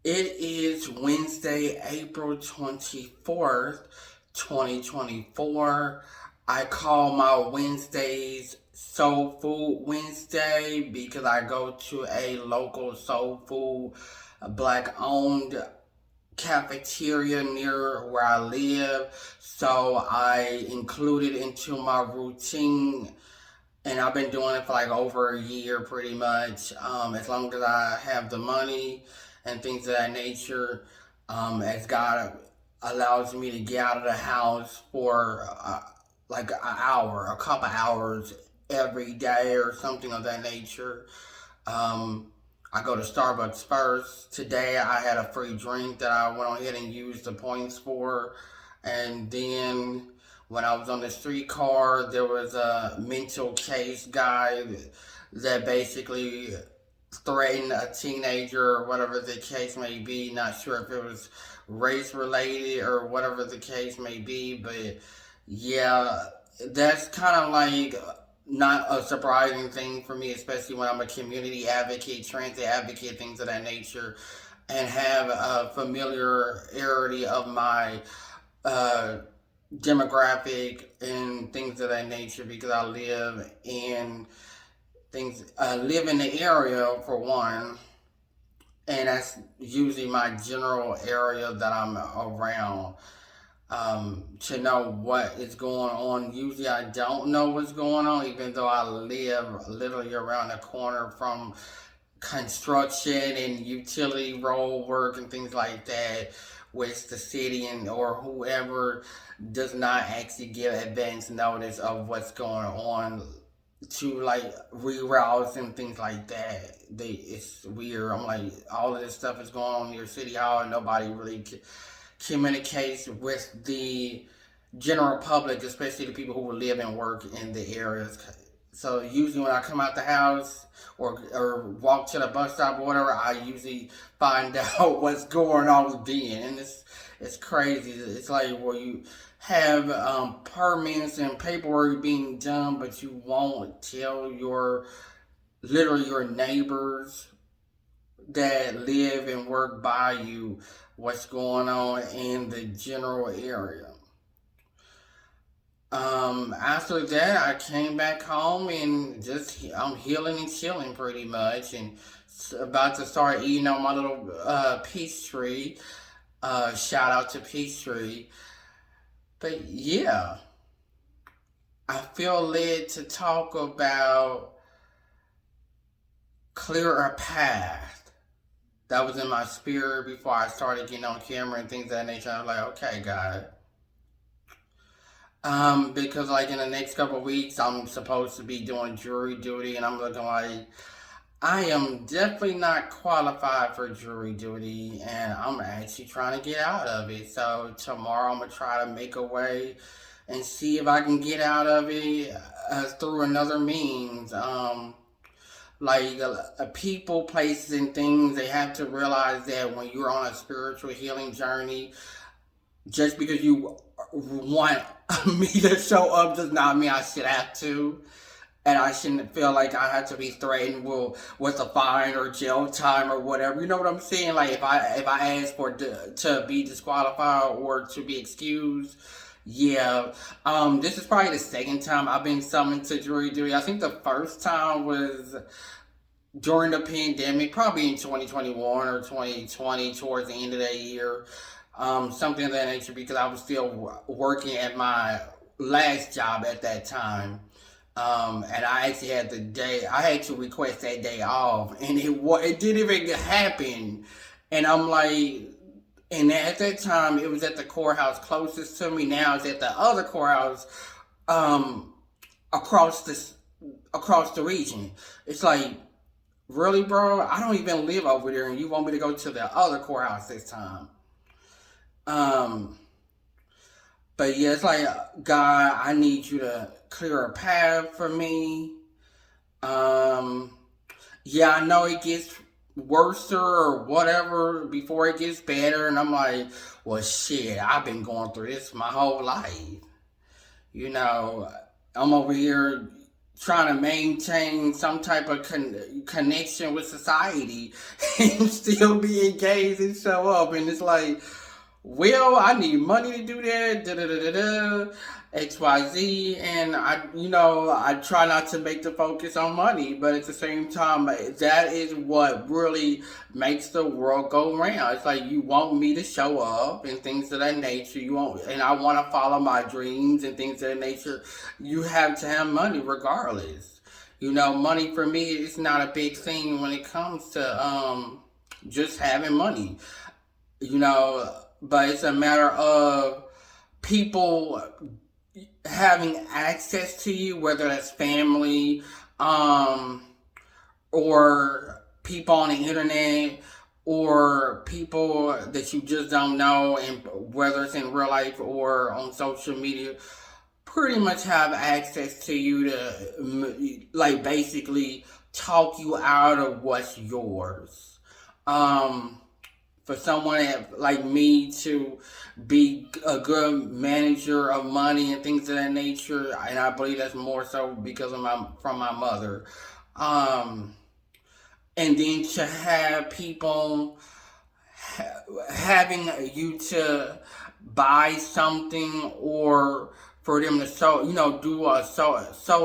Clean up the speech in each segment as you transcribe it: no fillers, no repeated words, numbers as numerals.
It is Wednesday, April 24th, 2024. I call my Wednesdays Soul Food Wednesday because I go to a local soul food, black owned cafeteria near where I live. So I include it into my routine, and I've been doing it for like over a year pretty much. As long as I have the money and things of that nature, as God allows me to get out of the house for like an hour, a couple hours every day or something of that nature. Um, I go to Starbucks first. Today I had a free drink that I went on ahead and used the points for. And then when I was on the streetcar, there was a mental case guy that basically threatened a teenager or whatever the case may be. Not sure if it was race related or whatever the case may be, but yeah, that's kind of like not a surprising thing for me, especially when I'm a community advocate, transit advocate, things of that nature, and have a familiarity of my uh, demographic and things of that nature because I live in the area for one, and that's usually my general area that I'm around. To know what is going on. Usually I don't know what's going on, even though I live literally around the corner from construction and utility road work and things like that, which the city and or whoever does not actually give advance notice of what's going on to like reroutes and things like that. It's weird. I'm like, all of this stuff is going on near City Hall and nobody really communicates with the general public, especially the people who live and work in the areas. So usually when I come out the house or walk to the bus stop or whatever, I usually find out what's going on then, and it's crazy. It's like where you have permits and paperwork being done, but you won't tell your neighbors that live and work by you what's going on in the general area. After that, I came back home and just I'm healing and chilling pretty much, and about to start eating on my little peach tree. Shout out to peach tree. But yeah, I feel led to talk about clear a path. That was in my spirit before I started getting on camera and things of that nature. I was like, okay, God. Because like in the next couple of weeks, I'm supposed to be doing jury duty, and I'm looking like I am definitely not qualified for jury duty, and I'm actually trying to get out of it. So tomorrow, I'm gonna try to make a way and see if I can get out of it through another means. Like people, places, and things, they have to realize that when you're on a spiritual healing journey, just because you want me to show up does not mean I should have to. And I shouldn't feel like I have to be threatened with a fine or jail time or whatever. You know what I'm saying? Like if I ask for to be disqualified or to be excused, yeah. This is probably the second time I've been summoned to jury duty. I think the first time was during the pandemic, probably in 2021 or 2020, towards the end of that year, something of that nature, because I was still working at my last job at that time. And I actually had I had to request that day off, and it didn't even happen. And I'm like, and at that time, it was at the courthouse closest to me. Now it's at the other courthouse, um, across across the region. It's like, really, bro? I don't even live over there, and you want me to go to the other courthouse this time? Um, but yeah, it's like, God, I need you to clear a path for me. Um, yeah, I know it gets worse or whatever before it gets better, and I'm like, well, shit, I've been going through this my whole life. You know, I'm over here trying to maintain some type of connection with society and still be engaged and show up. And it's like, well, I need money to do that, da da da da da, XYZ, and I try not to make the focus on money, but at the same time, that is what really makes the world go round. It's like you want me to show up and things of that nature. You want, and I want to follow my dreams and things of that nature. You have to have money regardless. Money for me is not a big thing when it comes to just having money. You know but it's a matter of people having access to you, whether that's family, or people on the internet, or people that you just don't know, and whether it's in real life or on social media, pretty much have access to you to, like, basically talk you out of what's yours. For someone like me to be a good manager of money and things of that nature, and I believe that's more so because of from my mother. And then to have people having you to buy something, or for them to sow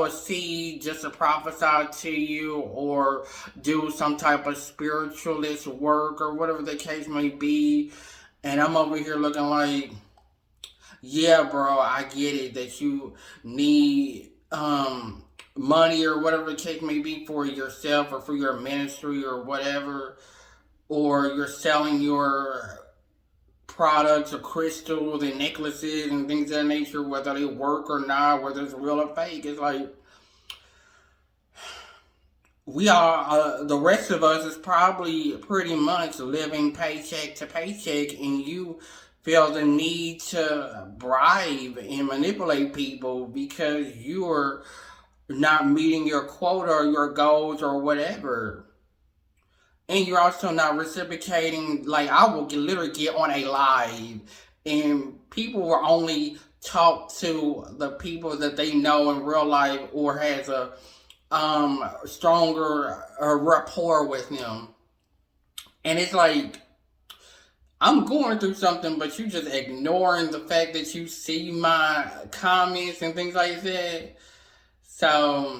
a seed just to prophesy to you, or do some type of spiritualist work, or whatever the case may be. And I'm over here looking like, yeah, bro, I get it that you need money or whatever the case may be for yourself or for your ministry or whatever, or you're selling your products or crystals and necklaces and things of that nature, whether they work or not, whether it's real or fake. It's like, we are, the rest of us is probably pretty much living paycheck to paycheck, and you feel the need to bribe and manipulate people because you're not meeting your quota or your goals or whatever. And you're also not reciprocating. Like, I will literally get on a live, and people will only talk to the people that they know in real life, or has a stronger rapport with them. And it's like, I'm going through something, but you just ignoring the fact that you see my comments and things like that. So,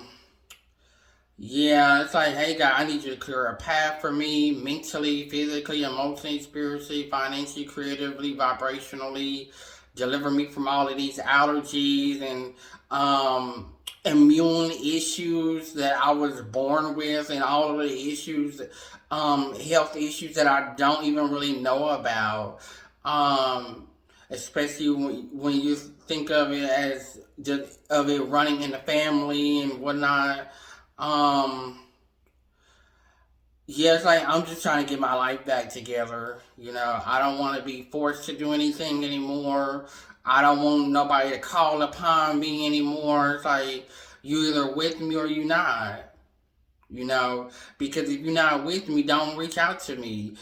yeah, it's like, hey, God, I need you to clear a path for me mentally, physically, emotionally, spiritually, financially, creatively, vibrationally. Deliver me from all of these allergies and immune issues that I was born with, and all of the issues, health issues that I don't even really know about. Especially when you think of it as just of it running in the family and whatnot. Yeah, it's like I'm just trying to get my life back together. I don't want to be forced to do anything anymore. I don't want nobody to call upon me anymore. It's like, you either with me or you not. Because if you're not with me, don't reach out to me.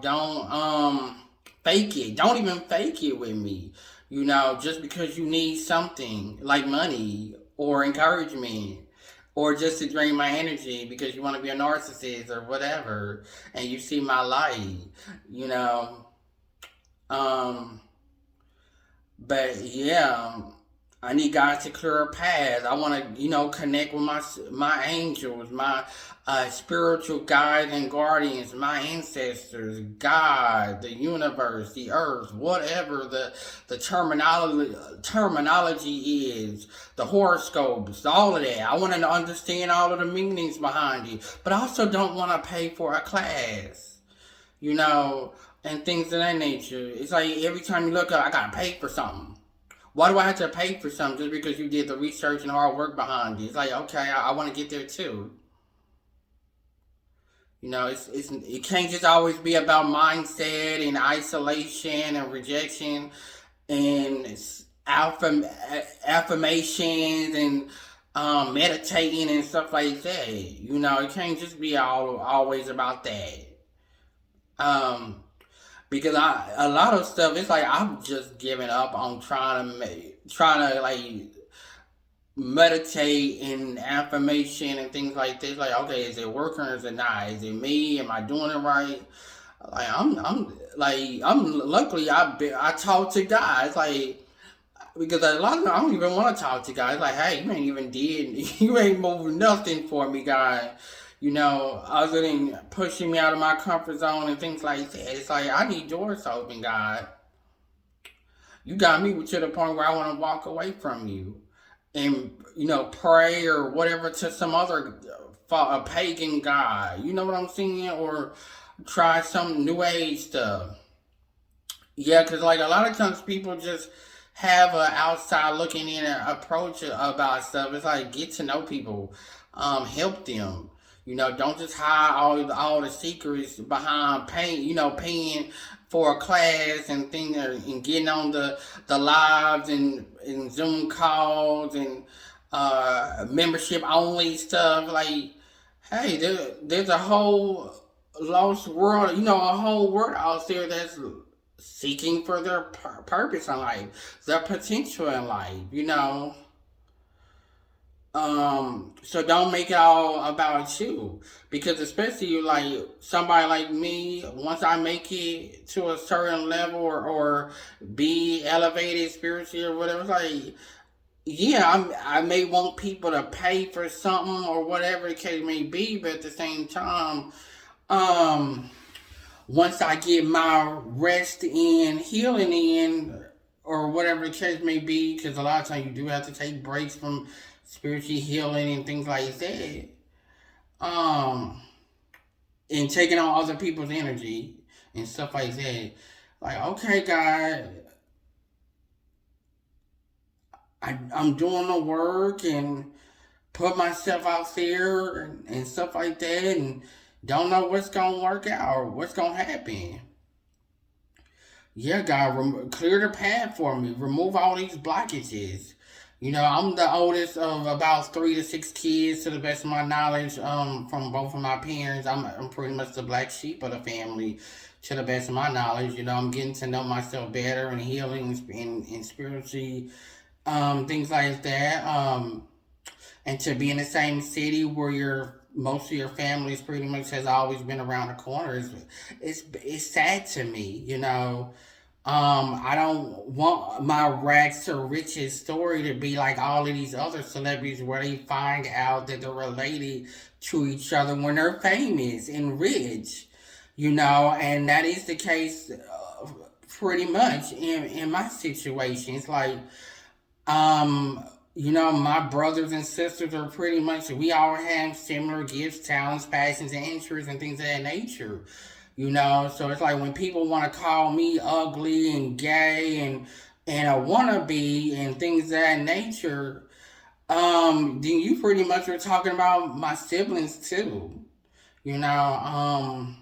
Don't fake it. Don't even fake it with me. Just because you need something like money or encouragement, or just to drain my energy because you want to be a narcissist or whatever, and you see my light, but yeah, I need God to clear a path. I want to, connect with my angels, my spiritual guides and guardians, my ancestors, God, the universe, the earth, whatever the terminology is, the horoscopes, all of that. I want to understand all of the meanings behind it, but I also don't want to pay for a class, and things of that nature. It's like every time you look up, I gotta pay for something. Why do I have to pay for something just because you did the research and hard work behind it? It's like, okay, I want to get there too. It can't just always be about mindset and isolation and rejection and affirmations and meditating and stuff like that. It can't just be always about that. Because a lot of stuff, it's like I'm just giving up on trying to like meditate and affirmation and things like this. Like, okay, is it working or is it not? Is it me? Am I doing it right? I'm luckily I talk to guys like because a lot of them I don't even want to talk to guys like, hey, you ain't even did you ain't moving nothing for me, guy. Other than pushing me out of my comfort zone and things like that. It's like I need doors open, God. You got me to the point where I want to walk away from you and pray or whatever to some other a pagan god. You know what I'm saying? Or try some new age stuff. Yeah, because like a lot of times people just have an outside looking in approach about stuff. It's like get to know people, help them. Don't just hide all the secrets behind paying for a class and thing and getting on the lives and Zoom calls and membership only stuff. Like, hey, there's a whole lost world, a whole world out there that's seeking for their purpose in life, their potential in life. So don't make it all about you, because especially like somebody like me, once I make it to a certain level or be elevated spiritually or whatever, it's like, yeah, I may want people to pay for something or whatever the case may be, but at the same time, um, once I get my rest in, healing in, or whatever the case may be, because a lot of times you do have to take breaks from spiritual healing and things like that, um, and taking on other people's energy and stuff like that. Like, okay, God, I'm doing the work and put myself out there and stuff like that, and don't know what's gonna work out or what's gonna happen. Yeah, God, clear the path for me. Remove all these blockages. I'm the oldest of about 3 to 6 kids, to the best of my knowledge. From both of my parents, I'm pretty much the black sheep of the family, to the best of my knowledge. I'm getting to know myself better and healing and spiritually, things like that. And to be in the same city where most of your families pretty much has always been around the corner it's sad to me. I don't want my rags to riches story to be like all of these other celebrities where they find out that they're related to each other when they're famous and rich, and that is the case pretty much in my situation. It's like, my brothers and sisters are pretty much, we all have similar gifts, talents, passions, and interests, and things of that nature. So it's like when people want to call me ugly and gay and a wannabe and things of that nature, then you pretty much are talking about my siblings too. You know, um,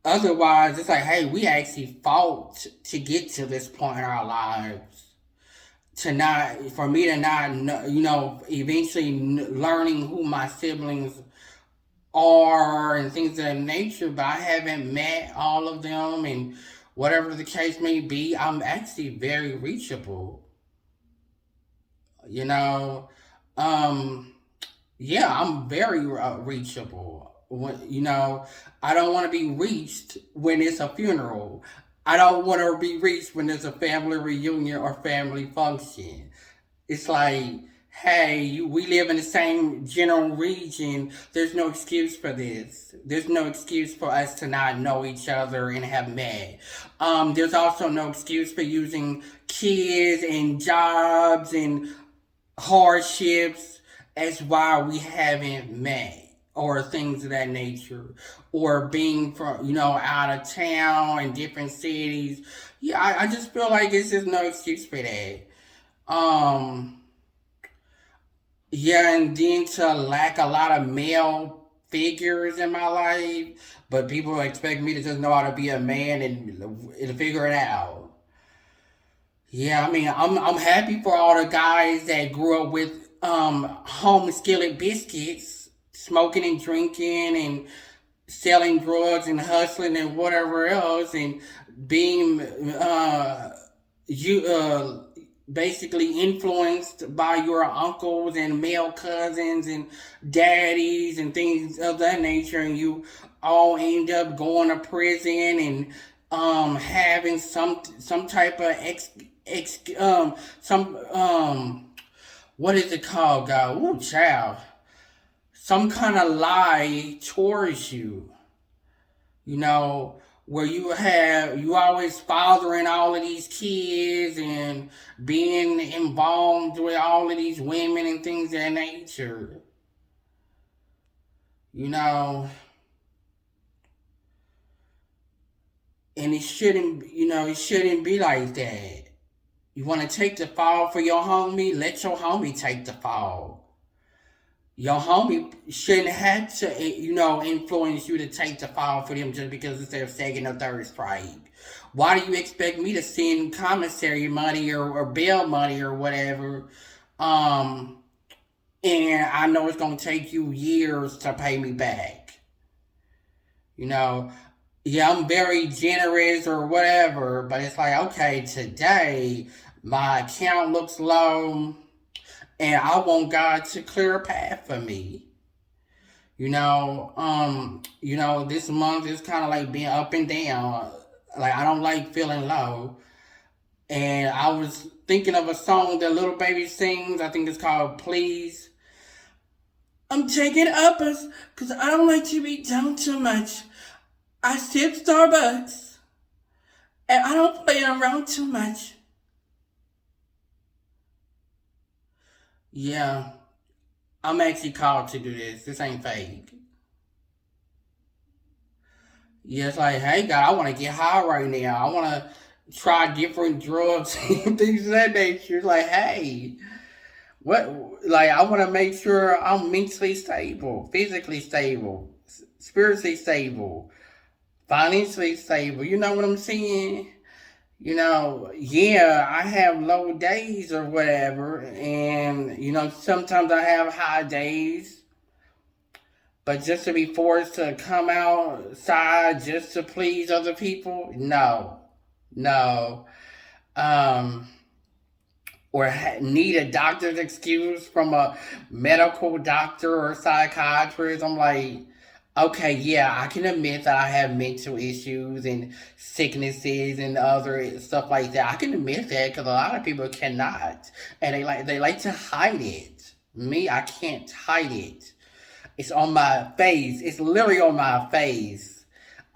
Otherwise, it's like, hey, we actually fought to get to this point in our lives. For me to not, eventually learning who my siblings are and things of that nature, but I haven't met all of them, and whatever the case may be, I'm actually very reachable. You know, um, yeah, I'm very reachable. I don't want to be reached when it's a funeral. I don't want to be reached when there's a family reunion or family function. It's like, hey, we live in the same general region. There's no excuse for this. There's no excuse for us to not know each other and have met. There's also no excuse for using kids and jobs and hardships as why we haven't met, or things of that nature, or being from out of town in different cities. Yeah, I just feel like it's just no excuse for that. um yeah, and then to lack a lot of male figures in my life, but people expect me to just know how to be a man and figure it out. Yeah, I mean, I'm happy for all the guys that grew up with home skillet biscuits, smoking and drinking and selling drugs and hustling and whatever else, and being you basically influenced by your uncles and male cousins and daddies and things of that nature, and you all end up going to prison and having some type of some what is it called, God? Ooh, child. Some kind of lie towards you, you know, where you always fathering all of these kids and being involved with all of these women and things of that nature. You know, and it shouldn't be like that. You want to take the fall for your homie? Let your homie take the fall. Your homie shouldn't have to, influence you to take the fall for them just because it's their second or third strike. Why do you expect me to send commissary money or bail money or whatever? Um, and I know it's gonna take you years to pay me back. You know, yeah, I'm very generous or whatever, but it's like, okay, today my account looks low and I want God to clear a path for me. This month is kind of like being up and down. Like, I don't like feeling low. And I was thinking of a song that Little Baby sings. I think it's called Please. I'm taking uppers because I don't like to be down too much. I sip Starbucks and I don't play around too much. Yeah, I'm actually called to do this. This ain't fake. Yeah, it's like, hey, God, I want to get high right now. I want to try different drugs and things of that nature. It's like, hey, what? Like, I want to make sure I'm mentally stable, physically stable, spiritually stable, financially stable. You know what I'm saying? Yeah, I have low days or whatever, and sometimes I have high days. But just to be forced to come outside just to please other people, no, no. Um, or need a doctor's excuse from a medical doctor or psychiatrist. I'm like, okay, yeah, I can admit that I have mental issues and sicknesses and other stuff like that. I can admit that because a lot of people cannot, and they like to hide it. Me, I can't hide it. It's on my face. It's literally on my face.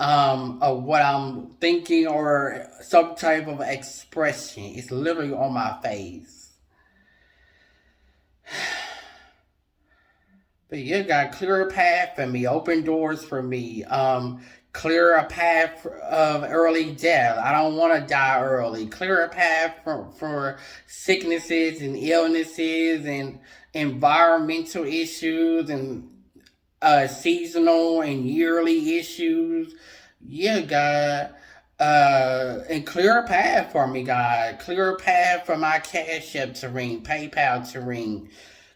Of what I'm thinking or some type of expression. It's literally on my face. But you got clear a path for me, open doors for me, clear a path of early death. I don't want to die early. Clear a path for sicknesses and illnesses and environmental issues and seasonal and yearly issues. Yeah, God. And clear a path for me, God. Clear a path for my Cash App to ring, PayPal to ring.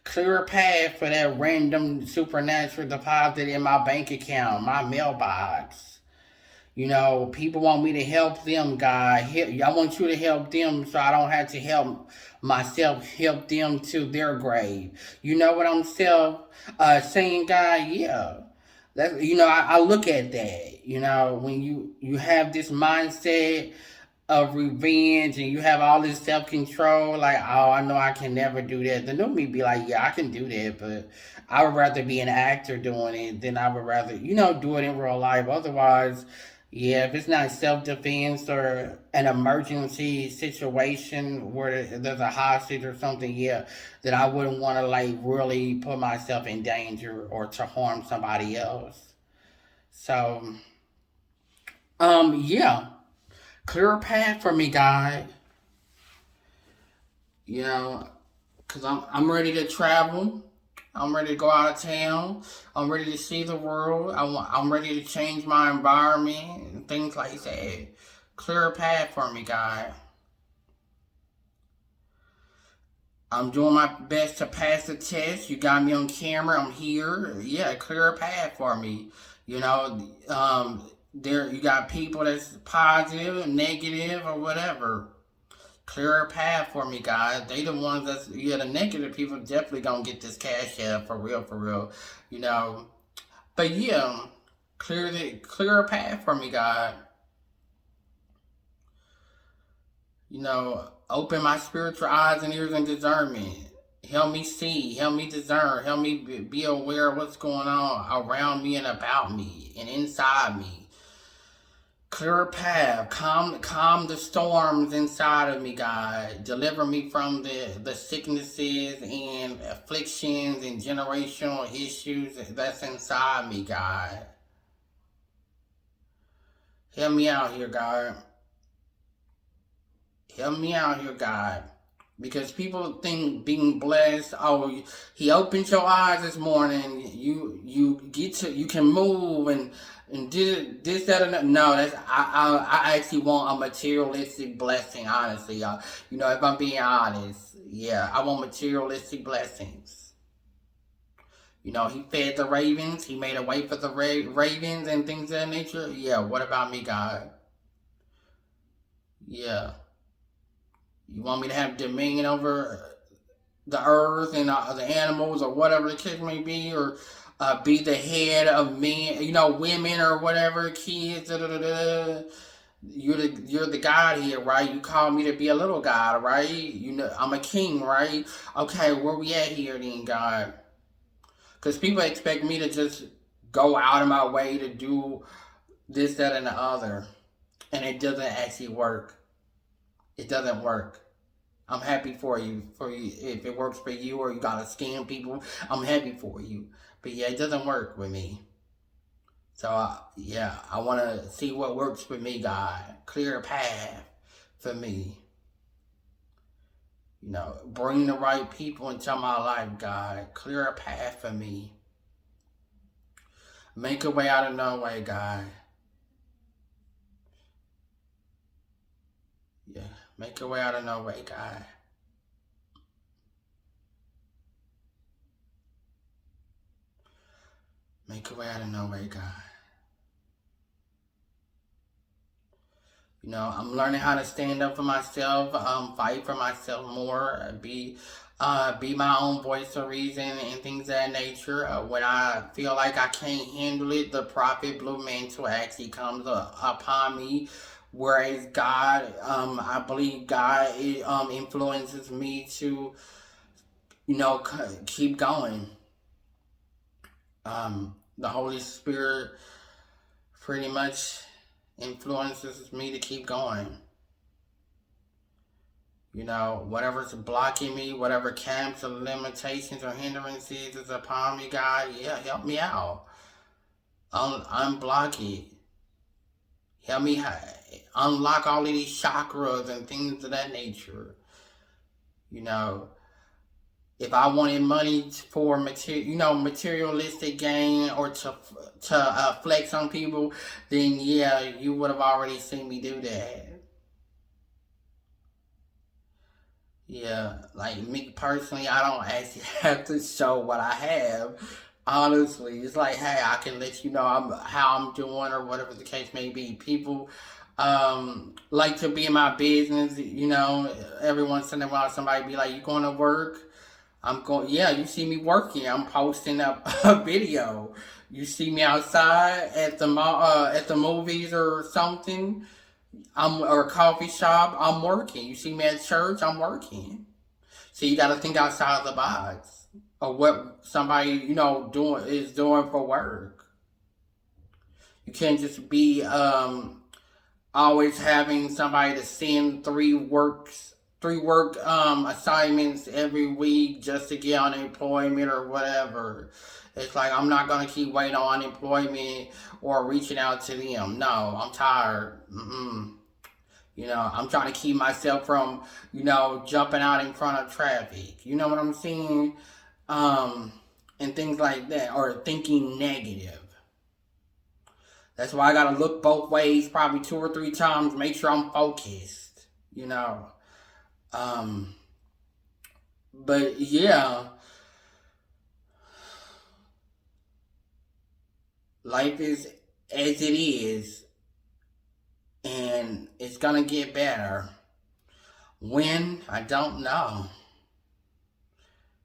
Clear a path for that random supernatural deposit in my bank account, my mailbox. People want me to help them, God. I want you to help them so I don't have to help myself, help them to their grave. You know what I'm saying, God? Yeah. I look at that. When you have this mindset of revenge and you have all this self control, like, oh, I know I can never do that. The new me be like, yeah, I can do that, but I would rather be an actor doing it than I would rather, do it in real life. Otherwise, yeah, if it's not self defense or an emergency situation where there's a hostage or something, yeah, then I wouldn't want to like really put myself in danger or to harm somebody else. So, yeah, clear a path for me, God. You know, cause I'm ready to travel. I'm ready to go out of town. I'm ready to see the world. I'm ready to change my environment and things like that. Clear a path for me, God. I'm doing my best to pass the test. You got me on camera. I'm here. Yeah, clear a path for me. There you got people that's positive, negative, or whatever. Clear a path for me, God. They the ones that's, yeah, the negative people definitely gonna get this cash out for real, for real. You know. But yeah, clear a path for me, God. Open my spiritual eyes and ears and discernment. Help me see, help me discern, help me be aware of what's going on around me and about me and inside me. Clear a path, calm the storms inside of me, God. Deliver me from the sicknesses and afflictions and generational issues that's inside me, God. Help me out here, God. Help me out here, God. Because people think being blessed, oh, he opened your eyes this morning. You can move and did this, that, and that. No, I actually want a materialistic blessing, honestly, y'all. If I'm being honest, yeah, I want materialistic blessings. He fed the ravens. He made a way for the ravens and things of that nature. Yeah, what about me, God? Yeah. You want me to have dominion over the earth and the animals or whatever the case may be, or be the head of men, women or whatever, kids. Da, da, da, da. You're the God here, right? You call me to be a little God, right? I'm a king, right? Okay, where we at here then, God? Because people expect me to just go out of my way to do this, that, and the other, and it doesn't actually work. It doesn't work. I'm happy for you. If it works for you or you gotta scam people, I'm happy for you. But yeah, it doesn't work with me. So I want to see what works for me, God. Clear a path for me. Bring the right people into my life, God. Clear a path for me. Make a way out of no way, God. Yeah, make a way out of no way, God. Make a way out of no way, God. I'm learning how to stand up for myself, fight for myself more, be my own voice of reason and things of that nature. When I feel like I can't handle it, the prophet blue mantle actually comes upon me. Whereas God, I believe God influences me to, keep going. The Holy Spirit pretty much influences me to keep going. Whatever's blocking me, whatever camps or limitations or hindrances is upon me, God, yeah, help me out. Unblock it. Help me unlock all of these chakras and things of that nature. If I wanted money for materialistic gain or to flex on people, then yeah, you would have already seen me do that. Yeah, like me personally, I don't actually have to show what I have. Honestly, it's like, hey, I can let you know how I'm doing or whatever the case may be. People like to be in my business. Every once in a while, somebody be like, "You going to work?" I'm going. Yeah, you see me working. I'm posting up a video. You see me outside at the movies or something. Or a coffee shop. I'm working. You see me at church. I'm working. So you got to think outside of the box of what somebody doing for work. You can't just be always having somebody to send three work assignments every week just to get unemployment or whatever. It's like I'm not gonna keep waiting on unemployment or reaching out to them. No, I'm tired. I'm trying to keep myself from, jumping out in front of traffic. You know what I'm saying? And things like that, or thinking negative. That's why I gotta look both ways, probably 2 or 3 times, make sure I'm focused. But yeah, life is as it is, and it's gonna get better. When? I don't know.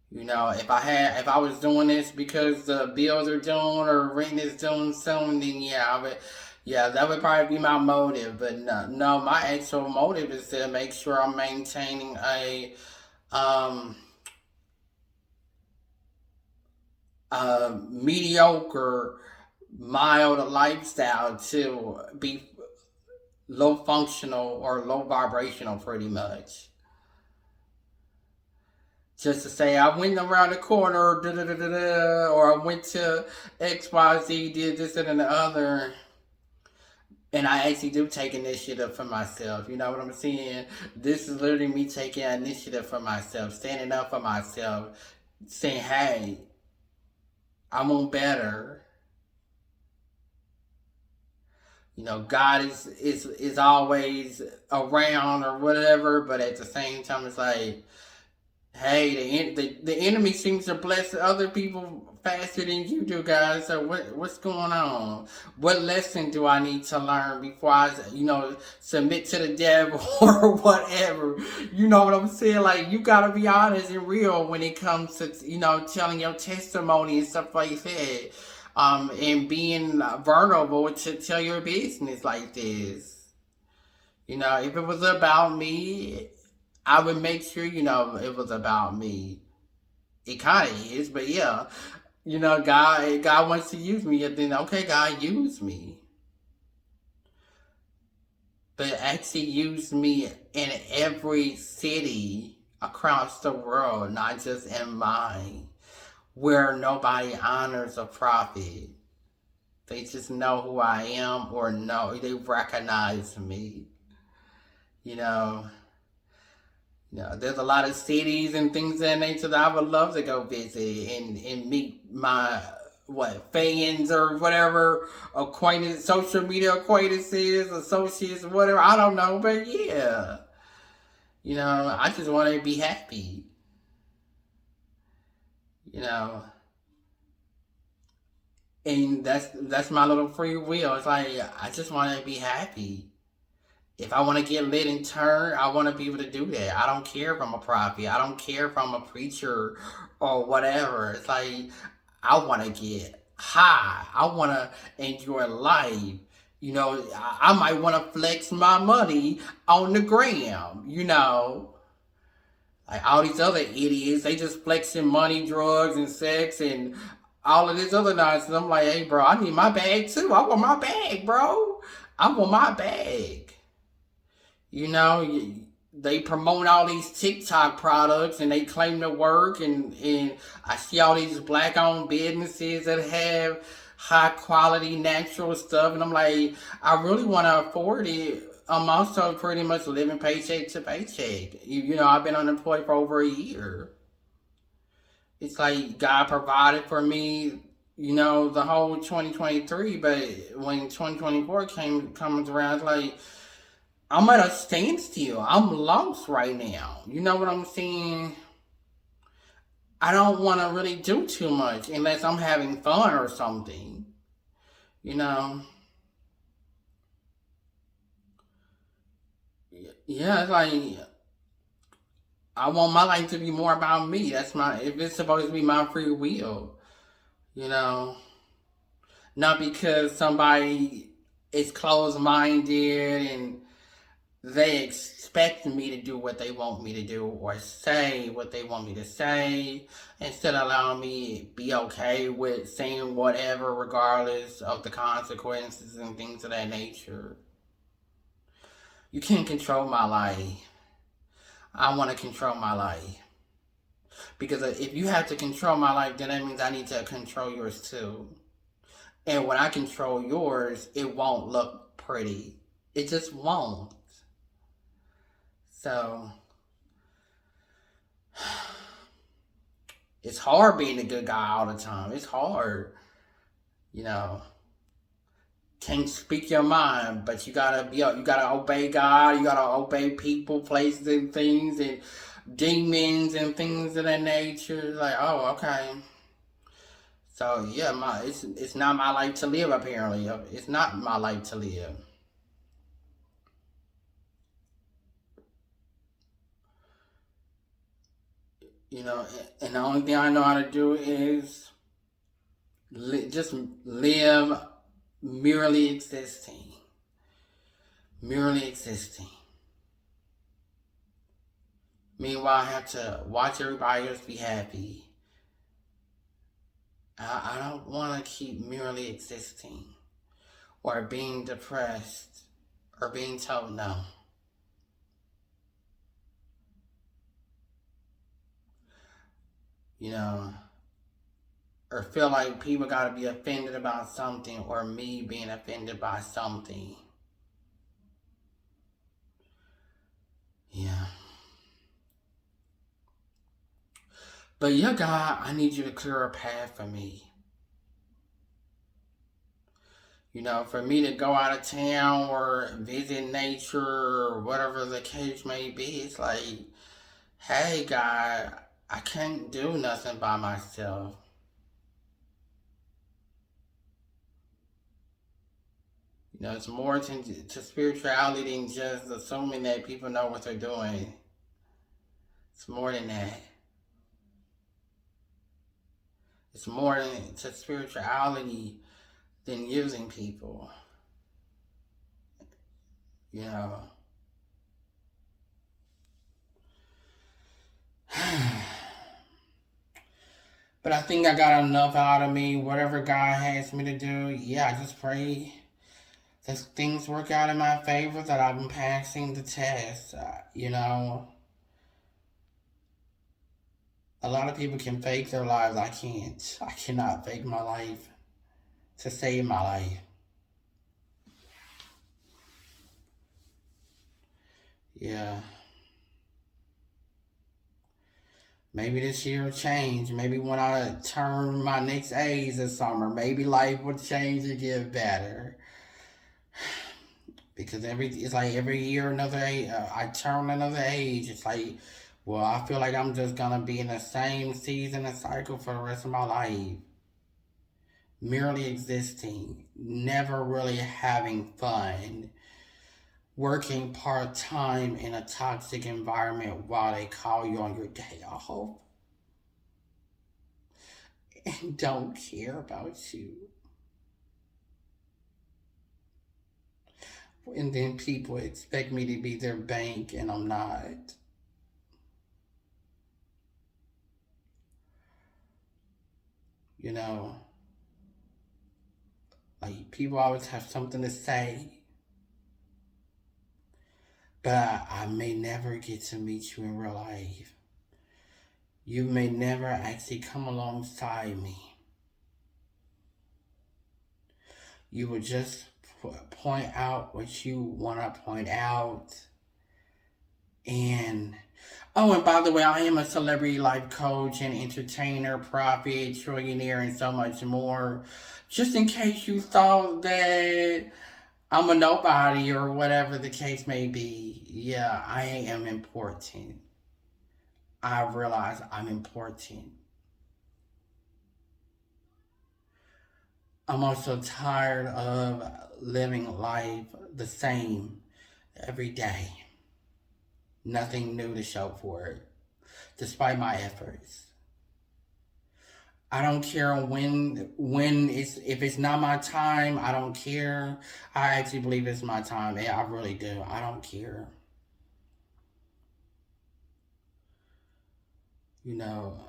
If I was doing this because the bills are doing or rent is doing something, then yeah, that would probably be my motive. But no, my actual motive is to make sure I'm maintaining um, a mediocre, mild lifestyle to be low functional or low vibrational, pretty much. Just to say I went around the corner, da da da da da, or I went to XYZ, did this and the other, and I actually do take initiative for myself. You know what I'm saying? This is literally me taking initiative for myself, standing up for myself, saying, "Hey, I'm on better." God is always around or whatever, but at the same time, it's like, hey, the enemy seems to bless other people faster than you do, guys. So what's going on? What lesson do I need to learn before I, submit to the devil or whatever? You know what I'm saying? Like, you gotta be honest and real when it comes to telling your testimony and stuff like that. And being vulnerable to tell your business like this. If it was about me, I would make sure, it was about me. It kind of is, but yeah, God wants to use me, and then okay, God, use me, but actually use me in every city across the world, not just in mine, where nobody honors a prophet. They just know who I am, or know they recognize me. You know. There's a lot of cities and things of that nature that I would love to go visit and meet my fans or whatever acquaintance, social media acquaintances, associates, whatever. I don't know, but yeah, I just want to be happy. You know, and that's my little free will. It's like I just want to be happy. If I want to get lit and turn, I want to be able to do that. I don't care if I'm a prophet. I don't care if I'm a preacher or whatever. It's like, I want to get high. I want to enjoy life. I might want to flex my money on the gram, Like all these other idiots, they just flexing money, drugs, and sex, and all of this other nonsense. I'm like, hey, bro, I need my bag too. I want my bag, bro. I want my bag. They promote all these TikTok products and they claim to work, and I see all these black owned businesses that have high quality natural stuff, and I'm like, I really want to afford it. I'm also pretty much living paycheck to paycheck. I've been unemployed for over a year. It's like God provided for me, the whole 2023, but when 2024 comes around, it's like I'm at a standstill. I'm lost right now. You know what I'm saying? I don't want to really do too much unless I'm having fun or something. You know? Yeah, it's like I want my life to be more about me. If it's supposed to be my free will, you know? Not because somebody is closed minded and they expect me to do what they want me to do or say what they want me to say instead of allowing me to be okay with saying whatever regardless of the consequences and things of that nature. You can't control my life. I want to control my life. Because if you have to control my life, then that means I need to control yours too. And when I control yours, it won't look pretty. It just won't. So, it's hard being a good guy all the time. It's hard. You know, can't speak your mind, but you gotta obey God. You gotta obey people, places, and things, and demons and things of that nature. Like, oh, okay. So yeah, it's not my life to live. Apparently, it's not my life to live. You know, and the only thing I know how to do is just live merely existing. Merely existing. Meanwhile, I have to watch everybody else be happy. I don't want to keep merely existing or being depressed or being told no. You know, or feel like people gotta be offended about something or me being offended by something. Yeah. But yeah, God, I need you to clear a path for me. You know, for me to go out of town or visit nature or whatever the case may be, it's like, hey, God, I can't do nothing by myself. You know, it's more to spirituality than just assuming that people know what they're doing. It's more than that. It's more than to spirituality than using people. You know. But I think I got enough out of me. Whatever God has me to do, yeah, I just pray that things work out in my favor, that I'm passing the test. You know, a lot of people can fake their lives. I can't. I cannot fake my life to save my life. Yeah. Maybe this year will change. Maybe when I turn my next age this summer, maybe life will change and get better. Because it's like every year another age, I turn another age. It's like, well, I feel like I'm just gonna be in the same season and cycle for the rest of my life, merely existing, never really having fun, working part time in a toxic environment while they call you on your day off and don't care about you. And then people expect me to be their bank and I'm not. You know, like people always have something to say, but I may never get to meet you in real life. You may never actually come alongside me. You will just point out what you want to point out. And oh, and by the way, I am a celebrity life coach and entertainer, prophet, trillionaire, and so much more. Just in case you thought that I'm a nobody or whatever the case may be, yeah, I am important. I realize I'm important. I'm also tired of living life the same every day. Nothing new to show for it, despite my efforts. I don't care when it's if it's not my time. I don't care. I actually believe it's my time. Yeah, I really do. I don't care. You know,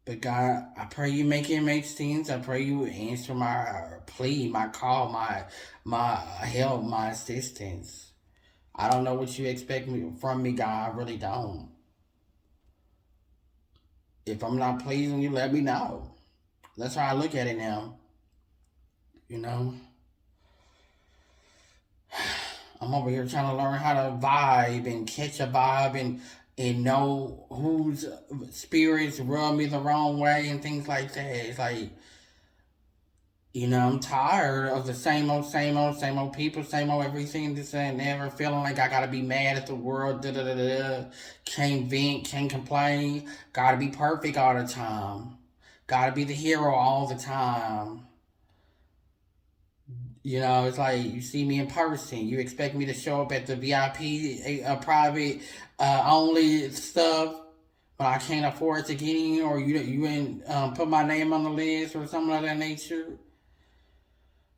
but God, I pray you make it make sense. I pray you answer my plea, my call, my help, my assistance. I don't know what you expect from me, God. I really don't. If I'm not pleasing you, let me know. That's how I look at it now. You know, I'm over here trying to learn how to vibe and catch a vibe and know whose spirits rub me the wrong way and things like that. It's like, you know, I'm tired of the same old people, same old everything, this and never feeling like I gotta be mad at the world, da da da da. Can't vent, can't complain, gotta be perfect all the time, gotta be the hero all the time. You know, it's like you see me in person. You expect me to show up at the VIP, private, only stuff, but I can't afford to get in, or you didn't put my name on the list or something of that nature.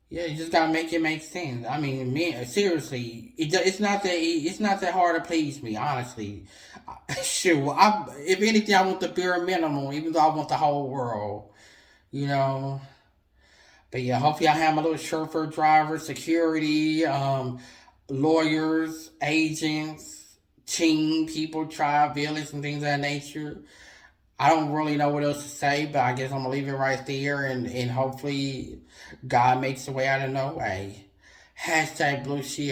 Yeah, you just gotta make it make sense. I mean, man, seriously, it's not that hard to please me, honestly. Sure, if anything, I want the bare minimum, even though I want the whole world. You know. But yeah, hopefully I have my little chauffeur, driver, security, lawyers, agents, team people, tribe, village, and things of that nature. I don't really know what else to say, but I guess I'm gonna leave it right there, and hopefully God makes a way out of no way. Hashtag blue sheep.